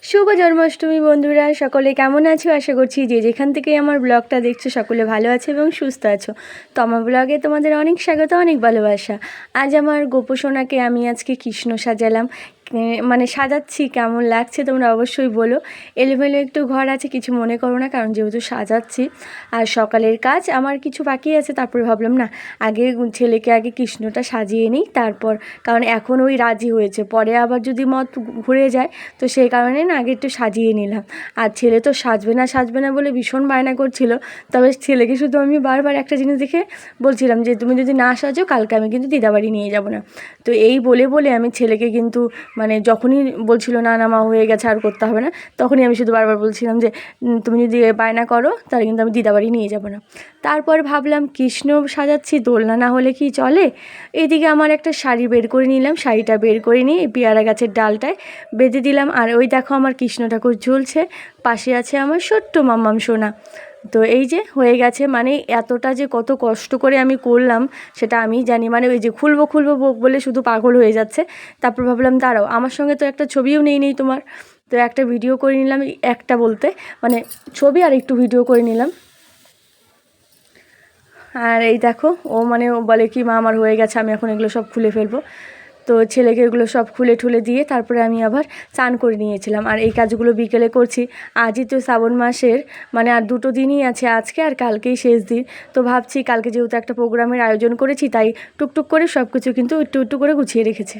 শুভ জন্মাষ্টমী বন্ধুরা, সকলে কেমন আছো? আশা করছি যে যেখান থেকেই আমার ব্লগটা দেখছো সকলে ভালো আছে এবং সুস্থ আছো। তো আমার ব্লগে তোমাদের অনেক স্বাগত, অনেক ভালোবাসা। আজ আমার গোপসোনাকে আমি আজকে কৃষ্ণ সাজালাম, মানে সাজাচ্ছি। কেমন লাগছে তোমরা অবশ্যই বলো। এলোমেলো একটু ঘর আছে, কিছু মনে করো না, কারণ যেহেতু সাজাচ্ছি আর সকালের কাজ আমার কিছু বাকি আছে। তারপরে ভাবলাম না, আগে ছেলেকে আগে কৃষ্ণটা সাজিয়ে নিই তারপর, কারণ এখন ওই রাজি হয়েছে, পরে আবার যদি মত ঘুরে যায় তো সেই কারণে না আগে একটু সাজিয়ে নিলাম। আর ছেলে তো সাজবে না বলে ভীষণ বায়না করছিল। তবে ছেলেকে শুধু আমি বারবার একটা জিনিস দেখে বলছিলাম যে তুমি যদি না সাজো কালকে আমি কিন্তু দিদাবাড়ি নিয়ে যাব না। তো এই বলে বলে আমি ছেলেকে কিন্তু মানে যখনই বলছিল না না মা হয়ে গেছে আর করতে হবে না, তখনই আমি শুধু বারবার বলছিলাম যে তুমি যদি বায়না করো তাহলে কিন্তু আমি দিদাবাড়ি নিয়ে যাব না। তারপর ভাবলাম কৃষ্ণ সাজাচ্ছি, দোলনা না হলে কি চলে। এদিকে আমার একটা শাড়ি বের করে নিলাম, শাড়িটা বের করে নিয়ে পেয়ারা গাছের ডালটায় বেঁধে দিলাম। আর ওই দেখো আমার কৃষ্ণ ঠাকুর ঝুলছে, পাশে আছে আমার ছোট্ট মাম্মাম সোনা। তো এই যে হয়ে গেছে, মানে এতটা যে কত কষ্ট করে আমি করলাম সেটা আমি জানি। মানে ওই যে খুলবো বলে শুধু পাগল হয়ে যাচ্ছে। তারপর ভাবলাম দাঁড়াও, আমার সঙ্গে তো একটা ছবিও নেই তোমার, তো একটা ভিডিও করে নিলাম। একটা বলতে মানে ছবি আর একটু ভিডিও করে নিলাম। আর এই দেখো ও মানে ও বলে কি মা আমার হয়ে গেছে, আমি এখন এগুলো সব খুলে ফেলবো। তো ছেলেকে এগুলো সব খুলে ঠুলে দিয়ে তারপরে আমি আবার স্নান করে নিয়েছিলাম। আর এই কাজগুলো বিকেলে করছি। আজই তো শ্রাবণ মাসের মানে আর 2 দিনই আছে, আজকে আর কালকেই শেষ দিন। তো ভাবছি কালকে যেহেতু একটা প্রোগ্রামের আয়োজন করেছি, তাই টুকটুক করে সব কিছু কিন্তু একটু একটু করে গুছিয়ে রেখেছি।